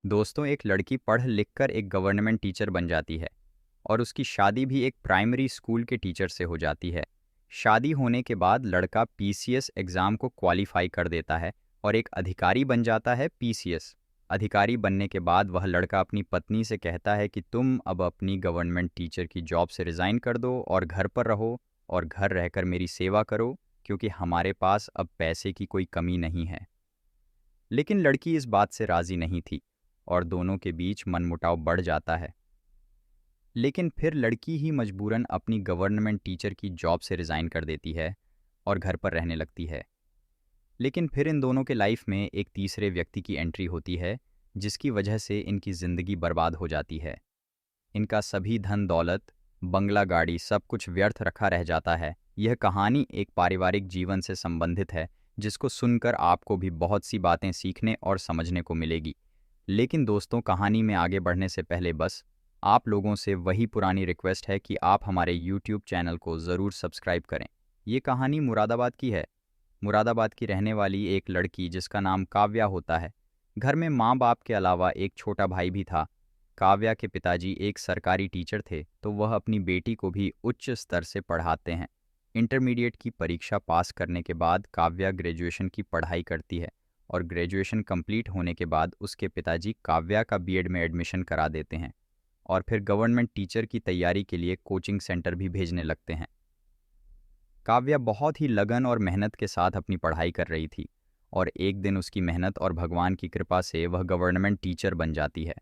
दोस्तों, एक लड़की पढ़ लिख कर एक गवर्नमेंट टीचर बन जाती है और उसकी शादी भी एक प्राइमरी स्कूल के टीचर से हो जाती है। शादी होने के बाद लड़का पीसीएस एग्ज़ाम को क्वालिफाई कर देता है और एक अधिकारी बन जाता है पीसीएस। अधिकारी बनने के बाद वह लड़का अपनी पत्नी से कहता है कि तुम अब अपनी गवर्नमेंट टीचर की जॉब से रिज़ाइन कर दो और घर पर रहो और घर रहकर मेरी सेवा करो, क्योंकि हमारे पास अब पैसे की कोई कमी नहीं है। लेकिन लड़की इस बात से राज़ी नहीं थी और दोनों के बीच मनमुटाव बढ़ जाता है। लेकिन फिर लड़की ही मजबूरन अपनी गवर्नमेंट टीचर की जॉब से रिज़ाइन कर देती है और घर पर रहने लगती है। लेकिन फिर इन दोनों के लाइफ में एक तीसरे व्यक्ति की एंट्री होती है, जिसकी वजह से इनकी ज़िंदगी बर्बाद हो जाती है। इनका सभी धन दौलत, बंगला गाड़ी सब कुछ व्यर्थ रखा रह जाता है। यह कहानी एक पारिवारिक जीवन से संबंधित है, जिसको सुनकर आपको भी बहुत सी बातें सीखने और समझने को मिलेगी। लेकिन दोस्तों, कहानी में आगे बढ़ने से पहले बस आप लोगों से वही पुरानी रिक्वेस्ट है कि आप हमारे यूट्यूब चैनल को ज़रूर सब्सक्राइब करें। ये कहानी मुरादाबाद की है। मुरादाबाद की रहने वाली एक लड़की जिसका नाम काव्या होता है। घर में माँ बाप के अलावा एक छोटा भाई भी था। काव्या के पिताजी एक सरकारी टीचर थे, तो वह अपनी बेटी को भी उच्च स्तर से पढ़ाते हैं। इंटरमीडिएट की परीक्षा पास करने के बाद काव्या ग्रेजुएशन की पढ़ाई करती है और ग्रेजुएशन कंप्लीट होने के बाद उसके पिताजी काव्या का बीएड में एडमिशन करा देते हैं और फिर गवर्नमेंट टीचर की तैयारी के लिए कोचिंग सेंटर भी भेजने लगते हैं। काव्या बहुत ही लगन और मेहनत के साथ अपनी पढ़ाई कर रही थी और एक दिन उसकी मेहनत और भगवान की कृपा से वह गवर्नमेंट टीचर बन जाती है।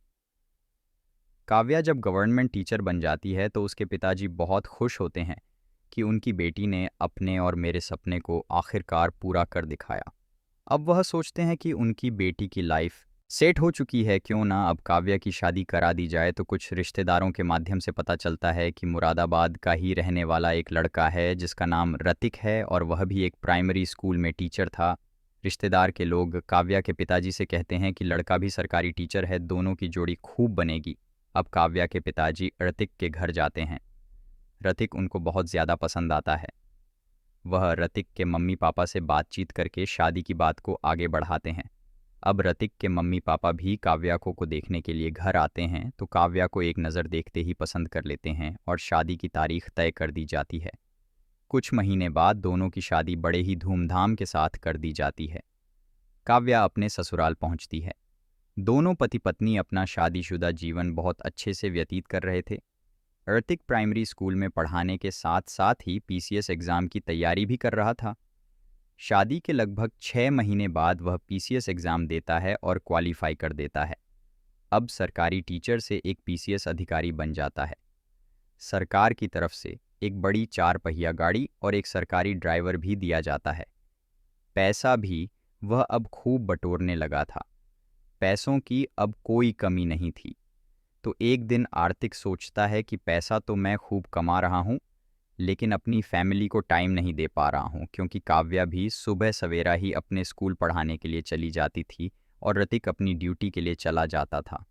काव्या जब गवर्नमेंट टीचर बन जाती है तो उसके पिताजी बहुत खुश होते हैं कि उनकी बेटी ने अपने और मेरे सपने को आखिरकार पूरा कर दिखाया। अब वह सोचते हैं कि उनकी बेटी की लाइफ सेट हो चुकी है, क्यों ना अब काव्या की शादी करा दी जाए। तो कुछ रिश्तेदारों के माध्यम से पता चलता है कि मुरादाबाद का ही रहने वाला एक लड़का है जिसका नाम रतिक है और वह भी एक प्राइमरी स्कूल में टीचर था। रिश्तेदार के लोग काव्या के पिताजी से कहते हैं कि लड़का भी सरकारी टीचर है, दोनों की जोड़ी खूब बनेगी। अब काव्या के पिताजी ऋतिक के घर जाते हैं। ऋतिक उनको बहुत ज़्यादा पसंद आता है। वह ऋतिक के मम्मी पापा से बातचीत करके शादी की बात को आगे बढ़ाते हैं। अब ऋतिक के मम्मी पापा भी काव्या को देखने के लिए घर आते हैं, तो काव्या को एक नज़र देखते ही पसंद कर लेते हैं और शादी की तारीख तय कर दी जाती है। कुछ महीने बाद दोनों की शादी बड़े ही धूमधाम के साथ कर दी जाती है। काव्या अपने ससुराल पहुंचती है। दोनों पति पत्नी अपना शादीशुदा जीवन बहुत अच्छे से व्यतीत कर रहे थे। ऋतिक प्राइमरी स्कूल में पढ़ाने के साथ साथ ही पीसीएस एग्ज़ाम की तैयारी भी कर रहा था। शादी के लगभग 6 महीने बाद वह पीसीएस एग्ज़ाम देता है और क्वालिफाई कर देता है। अब सरकारी टीचर से एक पीसीएस अधिकारी बन जाता है। सरकार की तरफ से एक बड़ी 4 पहिया गाड़ी और एक सरकारी ड्राइवर भी दिया जाता है। पैसा भी वह अब खूब बटोरने लगा था। पैसों की अब कोई कमी नहीं थी। तो एक दिन आर्थिक सोचता है कि पैसा तो मैं खूब कमा रहा हूँ, लेकिन अपनी फैमिली को टाइम नहीं दे पा रहा हूँ, क्योंकि काव्या भी सुबह सवेरा ही अपने स्कूल पढ़ाने के लिए चली जाती थी और ऋतिक अपनी ड्यूटी के लिए चला जाता था।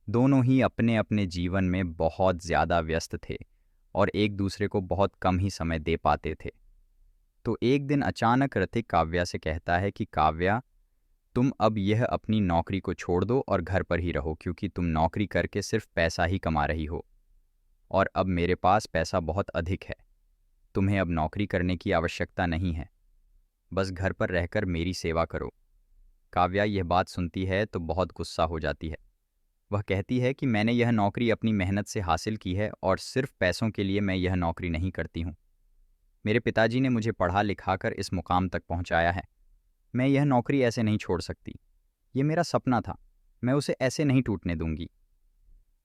दोनों ही अपने अपने जीवन में बहुत ज़्यादा व्यस्त थे और एक दूसरे को बहुत कम ही समय दे पाते थे। तो एक दिन अचानक ऋतिक काव्या से कहता है कि काव्या, तुम अब यह अपनी नौकरी को छोड़ दो और घर पर ही रहो, क्योंकि तुम नौकरी करके सिर्फ पैसा ही कमा रही हो और अब मेरे पास पैसा बहुत अधिक है। तुम्हें अब नौकरी करने की आवश्यकता नहीं है, बस घर पर रहकर मेरी सेवा करो। काव्या यह बात सुनती है तो बहुत गुस्सा हो जाती है। वह कहती है कि मैंने यह नौकरी अपनी मेहनत से हासिल की है और सिर्फ पैसों के लिए मैं यह नौकरी नहीं करती हूँ। मेरे पिताजी ने मुझे पढ़ा लिखाकर इस मुकाम तक पहुँचाया है। मैं यह नौकरी ऐसे नहीं छोड़ सकती। ये मेरा सपना था, मैं उसे ऐसे नहीं टूटने दूंगी।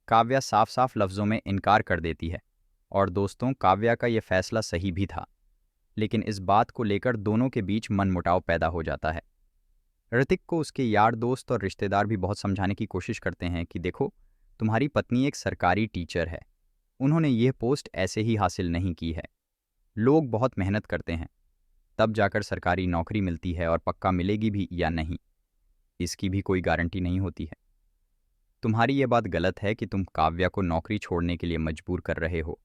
काव्या साफ साफ लफ्ज़ों में इनकार कर देती है और दोस्तों, काव्या का यह फैसला सही भी था, लेकिन इस बात को लेकर दोनों के बीच मनमुटाव पैदा हो जाता है। ऋतिक को उसके यार दोस्त और रिश्तेदार भी बहुत समझाने की कोशिश करते हैं कि देखो, तुम्हारी पत्नी एक सरकारी टीचर है, उन्होंने यह पोस्ट ऐसे ही हासिल नहीं की है। लोग बहुत मेहनत करते हैं, तब जाकर सरकारी नौकरी मिलती है और पक्का मिलेगी भी या नहीं, इसकी भी कोई गारंटी नहीं होती है। तुम्हारी ये बात गलत है कि तुम काव्या को नौकरी छोड़ने के लिए मजबूर कर रहे हो।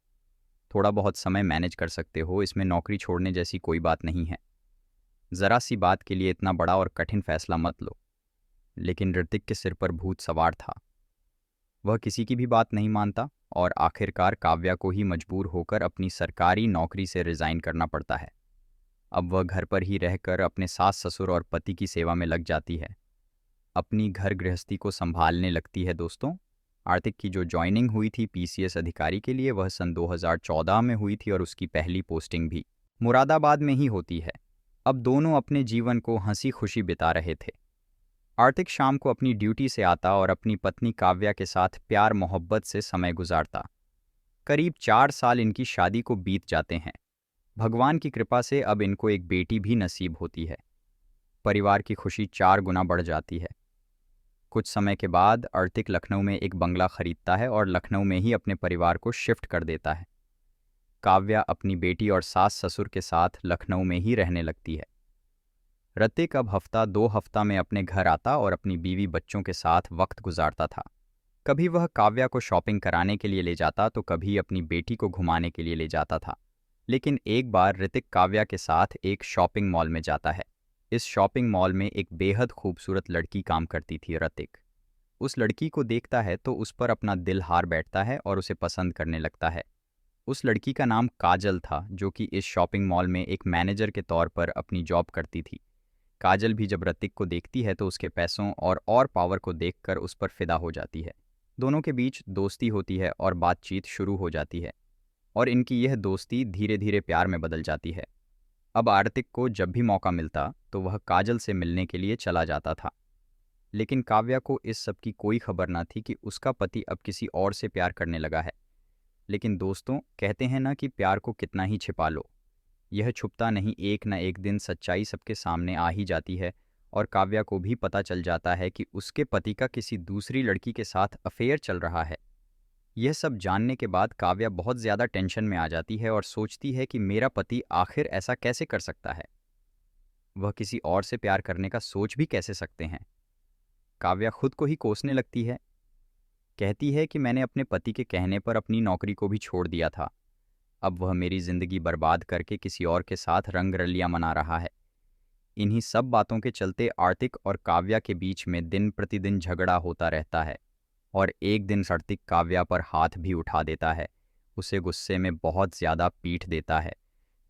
थोड़ा बहुत समय मैनेज कर सकते हो, इसमें नौकरी छोड़ने जैसी कोई बात नहीं है। ज़रा सी बात के लिए इतना बड़ा और कठिन फैसला मत लो। लेकिन ऋतिक के सिर पर भूत सवार था। वह किसी की भी बात नहीं मानता और आखिरकार काव्या को ही मजबूर होकर अपनी सरकारी नौकरी से रिजाइन करना पड़ता है। अब वह घर पर ही रहकर अपने सास ससुर और पति की सेवा में लग जाती है, अपनी घर गृहस्थी को संभालने लगती है। दोस्तों, आर्थिक की जो ज्वाइनिंग हुई थी पीसीएस अधिकारी के लिए वह सन 2014 में हुई थी और उसकी पहली पोस्टिंग भी मुरादाबाद में ही होती है। अब दोनों अपने जीवन को हंसी खुशी बिता रहे थे। आर्थिक शाम को अपनी ड्यूटी से आता और अपनी पत्नी काव्या के साथ प्यार मोहब्बत से समय गुजारता। करीब 4 साल इनकी शादी को बीत जाते हैं। भगवान की कृपा से अब इनको एक बेटी भी नसीब होती है। परिवार की खुशी 4 गुना बढ़ जाती है। कुछ समय के बाद आर्थिक लखनऊ में एक बंगला खरीदता है और लखनऊ में ही अपने परिवार को शिफ्ट कर देता है। काव्या अपनी बेटी और सास ससुर के साथ लखनऊ में ही रहने लगती है। ऋतिक अब हफ्ता 2 हफ्ता में अपने घर आता और अपनी बीवी बच्चों के साथ वक्त गुजारता था। कभी वह काव्या को शॉपिंग कराने के लिए ले जाता तो कभी अपनी बेटी को घुमाने के लिए ले जाता था। लेकिन एक बार ऋतिक काव्या के साथ एक शॉपिंग मॉल में जाता है। इस शॉपिंग मॉल में एक बेहद खूबसूरत लड़की काम करती थी। ऋतिक उस लड़की को देखता है तो उस पर अपना दिल हार बैठता है और उसे पसंद करने लगता है। उस लड़की का नाम काजल था, जो कि इस शॉपिंग मॉल में एक मैनेजर के तौर पर अपनी जॉब करती थी। काजल भी जब ऋतिक को देखती है तो उसके पैसों और पावर को देखकर उस पर फिदा हो जाती है। दोनों के बीच दोस्ती होती है और बातचीत शुरू हो जाती है और इनकी यह दोस्ती धीरे धीरे प्यार में बदल जाती है। अब आर्तिक को जब भी मौका मिलता तो वह काजल से मिलने के लिए चला जाता था। लेकिन काव्या को इस सब की कोई खबर ना थी कि उसका पति अब किसी और से प्यार करने लगा है। लेकिन दोस्तों, कहते हैं ना कि प्यार को कितना ही छिपा लो, यह छुपता नहीं, एक न एक दिन सच्चाई सबके सामने आ ही जाती है। और काव्या को भी पता चल जाता है कि उसके पति का किसी दूसरी लड़की के साथ अफेयर चल रहा है। यह सब जानने के बाद काव्या बहुत ज़्यादा टेंशन में आ जाती है और सोचती है कि मेरा पति आखिर ऐसा कैसे कर सकता है, वह किसी और से प्यार करने का सोच भी कैसे सकते हैं। काव्या खुद को ही कोसने लगती है। कहती है कि मैंने अपने पति के कहने पर अपनी नौकरी को भी छोड़ दिया था, अब वह मेरी जिंदगी बर्बाद करके किसी और के साथ रंग रलियां मना रहा है। इन्हीं सब बातों के चलते आर्तिक और काव्या के बीच में दिन प्रतिदिन झगड़ा होता रहता है और एक दिन आर्तिक काव्या पर हाथ भी उठा देता है, उसे गुस्से में बहुत ज़्यादा पीट देता है,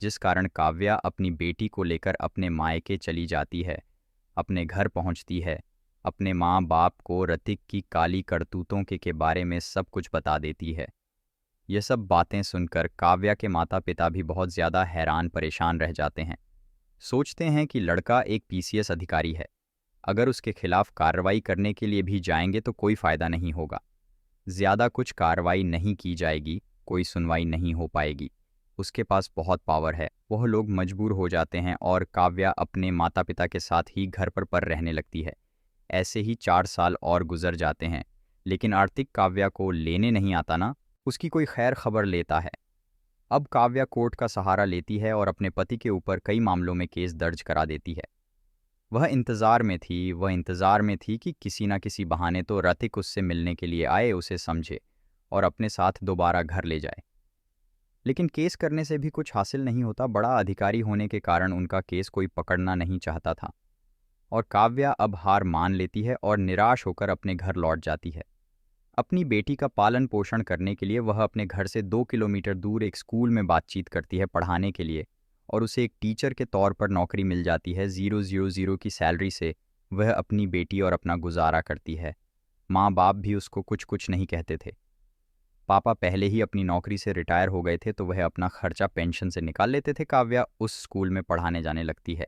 जिस कारण काव्या अपनी बेटी को लेकर अपने मायके चली जाती है। अपने घर पहुंचती है, अपने माँ बाप को ऋतिक की काली करतूतों के बारे में सब कुछ बता देती है। यह सब बातें सुनकर काव्या के माता पिता भी बहुत ज़्यादा हैरान परेशान रह जाते हैं। सोचते हैं कि लड़का एक पीसीएस अधिकारी है, अगर उसके खिलाफ कार्रवाई करने के लिए भी जाएंगे तो कोई फ़ायदा नहीं होगा, ज़्यादा कुछ कार्रवाई नहीं की जाएगी, कोई सुनवाई नहीं हो पाएगी, उसके पास बहुत पावर है। वह लोग मजबूर हो जाते हैं और काव्या अपने माता पिता के साथ ही घर पर रहने लगती है। ऐसे ही 4 साल और गुजर जाते हैं, लेकिन आर्तिक काव्या को लेने नहीं आता ना, उसकी कोई खैर खबर लेता है। अब काव्या कोर्ट का सहारा लेती है और अपने पति के ऊपर कई मामलों में केस दर्ज करा देती है। वह इंतज़ार में थी कि किसी न किसी बहाने तो ऋतिक उससे मिलने के लिए आए, उसे समझे और अपने साथ दोबारा घर ले जाए। लेकिन केस करने से भी कुछ हासिल नहीं होता। बड़ा अधिकारी होने के कारण उनका केस कोई पकड़ना नहीं चाहता था और काव्या अब हार मान लेती है और निराश होकर अपने घर लौट जाती है। अपनी बेटी का पालन पोषण करने के लिए वह अपने घर से 2 किलोमीटर दूर एक स्कूल में बातचीत करती है पढ़ाने के लिए और उसे एक टीचर के तौर पर नौकरी मिल जाती है। 000 की सैलरी से वह अपनी बेटी और अपना गुजारा करती है। माँ बाप भी उसको कुछ नहीं कहते थे। पापा पहले ही अपनी नौकरी से रिटायर हो गए थे तो वह अपना खर्चा पेंशन से निकाल लेते थे। काव्या उस स्कूल में पढ़ाने जाने लगती है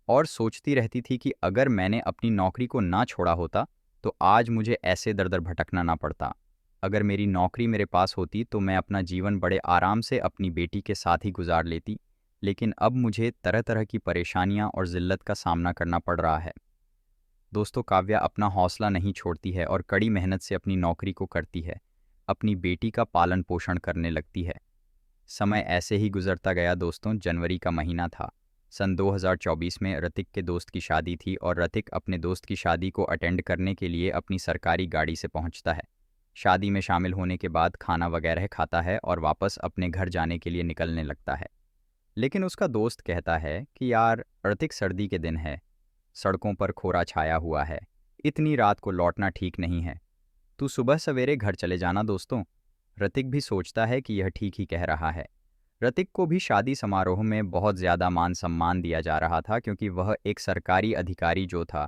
और सोचती रहती थी कि अगर मैंने अपनी नौकरी को ना छोड़ा होता तो आज मुझे ऐसे दर दर भटकना ना पड़ता। अगर मेरी नौकरी मेरे पास होती तो मैं अपना जीवन बड़े आराम से अपनी बेटी के साथ ही गुजार लेती, लेकिन अब मुझे तरह तरह की परेशानियां और ज़िल्लत का सामना करना पड़ रहा है। दोस्तों, काव्या अपना हौसला नहीं छोड़ती है और कड़ी मेहनत से अपनी नौकरी को करती है, अपनी बेटी का पालन पोषण करने लगती है। समय ऐसे ही गुजरता गया दोस्तों। जनवरी का महीना था, सन 2024 में ऋतिक के दोस्त की शादी थी और ऋतिक अपने दोस्त की शादी को अटेंड करने के लिए अपनी सरकारी गाड़ी से पहुंचता है। शादी में शामिल होने के बाद खाना वगैरह खाता है और वापस अपने घर जाने के लिए निकलने लगता है। लेकिन उसका दोस्त कहता है कि यार ऋतिक, सर्दी के दिन है, सड़कों पर कोहरा छाया हुआ है, इतनी रात को लौटना ठीक नहीं है। तू सुबह सवेरे घर चले जाना दोस्तों। ऋतिक भी सोचता है कि यह ठीक ही कह रहा है। ऋतिक को भी शादी समारोह में बहुत ज़्यादा मान सम्मान दिया जा रहा था क्योंकि वह एक सरकारी अधिकारी जो था।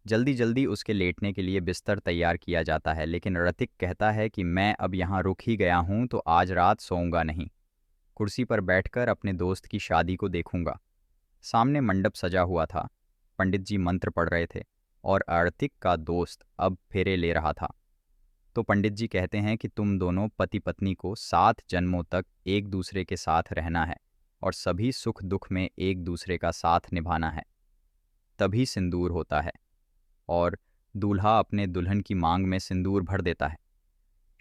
जल्दी जल्दी उसके लेटने के लिए बिस्तर तैयार किया जाता है, लेकिन ऋतिक कहता है कि मैं अब यहाँ रुक ही गया हूँ तो आज रात सोऊंगा नहीं। कुर्सी पर बैठकर अपने दोस्त की शादी को देखूंगा। सामने मंडप सजा हुआ था। पंडित जी मंत्र पढ़ रहे थे और ऋतिक का दोस्त अब फेरे ले रहा था। तो पंडित जी कहते हैं कि तुम दोनों पति पत्नी को 7 जन्मों तक एक दूसरे के साथ रहना है और सभी सुख दुख में एक दूसरे का साथ निभाना है। तभी सिंदूर होता है और दूल्हा अपने दुल्हन की मांग में सिंदूर भर देता है।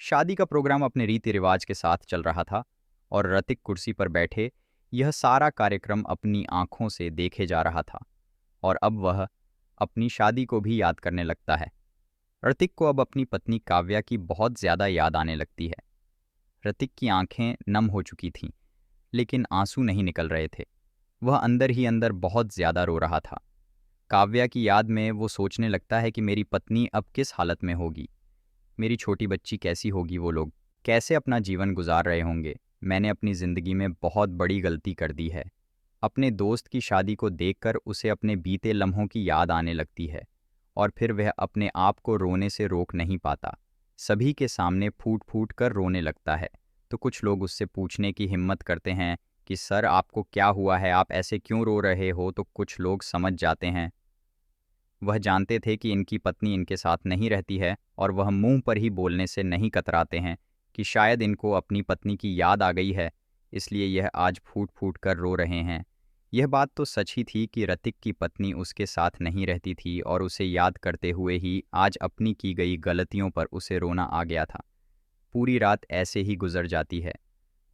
शादी का प्रोग्राम अपने रीति रिवाज के साथ चल रहा था और ऋतिक कुर्सी पर बैठे यह सारा कार्यक्रम अपनी आंखों से देखे जा रहा था और अब वह अपनी शादी को भी याद करने लगता है। ऋतिक को अब अपनी पत्नी काव्या की बहुत ज़्यादा याद आने लगती है। ऋतिक की आंखें नम हो चुकी थीं, लेकिन आंसू नहीं निकल रहे थे। वह अंदर ही अंदर बहुत ज़्यादा रो रहा था। काव्या की याद में वो सोचने लगता है कि मेरी पत्नी अब किस हालत में होगी, मेरी छोटी बच्ची कैसी होगी, वो लोग कैसे अपना जीवन गुजार रहे होंगे। मैंने अपनी ज़िंदगी में बहुत बड़ी गलती कर दी है। अपने दोस्त की शादी को देखकर उसे अपने बीते लम्हों की याद आने लगती है और फिर वह अपने आप को रोने से रोक नहीं पाता। सभी के सामने फूट फूट कर रोने लगता है। तो कुछ लोग उससे पूछने की हिम्मत करते हैं कि सर आपको क्या हुआ है, आप ऐसे क्यों रो रहे हो। तो कुछ लोग समझ जाते हैं। वह जानते थे कि इनकी पत्नी इनके साथ नहीं रहती है और वह मुंह पर ही बोलने से नहीं कतराते हैं कि शायद इनको अपनी पत्नी की याद आ गई है, इसलिए यह आज फूट फूट कर रो रहे हैं। यह बात तो सच ही थी कि ऋतिक की पत्नी उसके साथ नहीं रहती थी और उसे याद करते हुए ही आज अपनी की गई गलतियों पर उसे रोना आ गया था। पूरी रात ऐसे ही गुजर जाती है।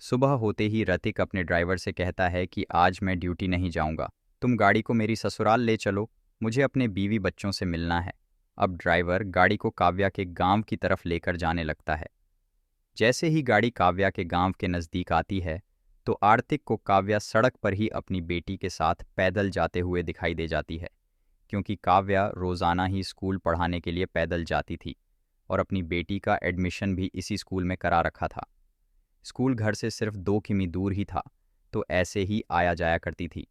सुबह होते ही ऋतिक अपने ड्राइवर से कहता है कि आज मैं ड्यूटी नहीं जाऊंगा, तुम गाड़ी को मेरी ससुराल ले चलो, मुझे अपने बीवी बच्चों से मिलना है। अब ड्राइवर गाड़ी को काव्या के गांव की तरफ लेकर जाने लगता है। जैसे ही गाड़ी काव्या के गांव के नज़दीक आती है तो आर्तिक को काव्या सड़क पर ही अपनी बेटी के साथ पैदल जाते हुए दिखाई दे जाती है, क्योंकि काव्या रोज़ाना ही स्कूल पढ़ाने के लिए पैदल जाती थी और अपनी बेटी का एडमिशन भी इसी स्कूल में करा रखा था। स्कूल घर से सिर्फ 2 किमी दूर ही था, तो ऐसे ही आया जाया करती थी।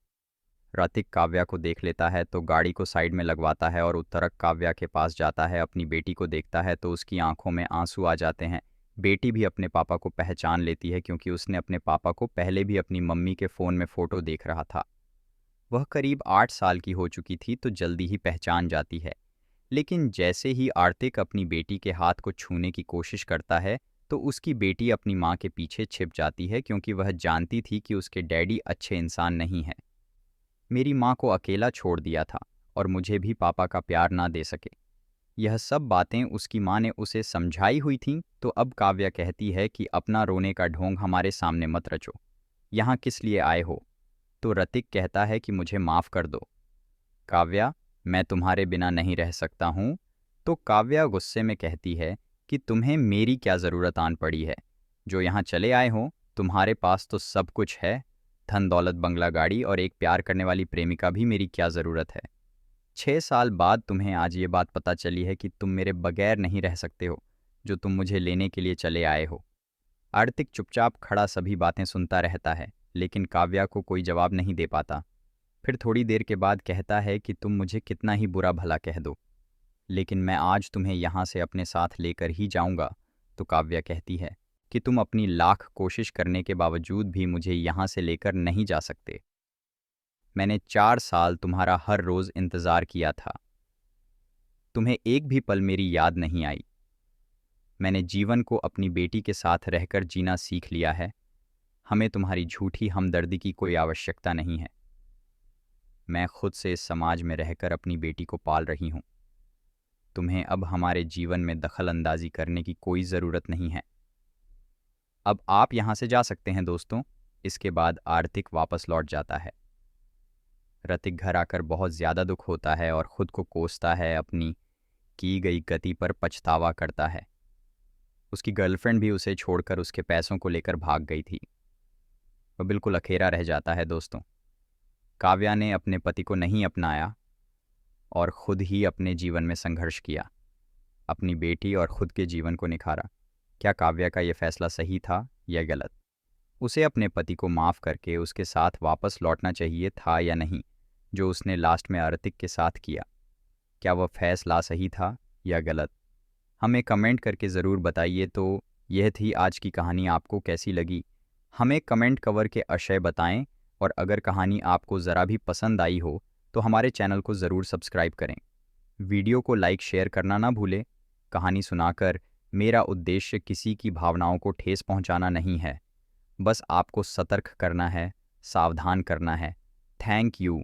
ऋतिक काव्या को देख लेता है तो गाड़ी को साइड में लगवाता है और उत्तरक काव्या के पास जाता है। अपनी बेटी को देखता है तो उसकी आंखों में आंसू आ जाते हैं। बेटी भी अपने पापा को पहचान लेती है क्योंकि उसने अपने पापा को पहले भी अपनी मम्मी के फ़ोन में फ़ोटो देख रहा था। वह करीब 8 साल की हो चुकी थी तो जल्दी ही पहचान जाती है, लेकिन जैसे ही आर्तिक अपनी बेटी के हाथ को छूने की कोशिश करता है तो उसकी बेटी अपनी माँ के पीछे छिप जाती है, क्योंकि वह जानती थी कि उसके डैडी अच्छे इंसान नहीं हैं। मेरी माँ को अकेला छोड़ दिया था और मुझे भी पापा का प्यार ना दे सके। यह सब बातें उसकी माँ ने उसे समझाई हुई थीं। तो अब काव्या कहती है कि अपना रोने का ढोंग हमारे सामने मत रचो, यहाँ किस लिए आए हो। तो ऋतिक कहता है कि मुझे माफ़ कर दो काव्या, मैं तुम्हारे बिना नहीं रह सकता हूँ। तो काव्या गुस्से में कहती है कि तुम्हें मेरी क्या ज़रूरत आन पड़ी है, जो यहाँ चले आए हो। तुम्हारे पास तो सब कुछ है, धन दौलत बंगला गाड़ी और एक प्यार करने वाली प्रेमिका भी, मेरी क्या ज़रूरत है। 6 साल बाद तुम्हें आज ये बात पता चली है कि तुम मेरे बगैर नहीं रह सकते हो, जो तुम मुझे लेने के लिए चले आए हो। आर्तिक चुपचाप खड़ा सभी बातें सुनता रहता है, लेकिन काव्या को कोई जवाब नहीं दे पाता। फिर थोड़ी देर के बाद कहता है कि तुम मुझे कितना ही बुरा भला कह दो, लेकिन मैं आज तुम्हें यहाँ से अपने साथ लेकर ही जाऊँगा। तो काव्या कहती है कि तुम अपनी लाख कोशिश करने के बावजूद भी मुझे यहाँ से लेकर नहीं जा सकते। मैंने 4 साल तुम्हारा हर रोज़ इंतज़ार किया था, तुम्हें एक भी पल मेरी याद नहीं आई। मैंने जीवन को अपनी बेटी के साथ रहकर जीना सीख लिया है। हमें तुम्हारी झूठी हमदर्दी की कोई आवश्यकता नहीं है। मैं खुद से इस समाज में रहकर अपनी बेटी को पाल रही हूँ। तुम्हें अब हमारे जीवन में दखल अंदाजी करने की कोई ज़रूरत नहीं है। अब आप यहाँ से जा सकते हैं दोस्तों। इसके बाद आर्तिक वापस लौट जाता है। ऋतिक घर आकर बहुत ज़्यादा दुख होता है और ख़ुद को कोसता है, अपनी की गई गति पर पछतावा करता है। उसकी गर्लफ्रेंड भी उसे छोड़कर उसके पैसों को लेकर भाग गई थी। वह बिल्कुल अकेला रह जाता है दोस्तों। काव्या ने अपने पति को नहीं अपनाया और खुद ही अपने जीवन में संघर्ष किया, अपनी बेटी और खुद के जीवन को निखारा। क्या काव्या का यह फैसला सही था या गलत? उसे अपने पति को माफ़ करके उसके साथ वापस लौटना चाहिए था या नहीं, जो उसने लास्ट में आरतिक के साथ किया? क्या वह फैसला सही था या गलत? हमें कमेंट करके ज़रूर बताइए। तो यह थी आज की कहानी। आपको कैसी लगी हमें कमेंट कवर के आशय बताएं, और अगर कहानी आपको ज़रा भी पसंद आई हो तो हमारे चैनल को ज़रूर सब्सक्राइब करें। वीडियो को लाइक शेयर करना ना भूलें। कहानी सुनाकर मेरा उद्देश्य किसी की भावनाओं को ठेस पहुंचाना नहीं है, बस आपको सतर्क करना है, सावधान करना है। Thank you.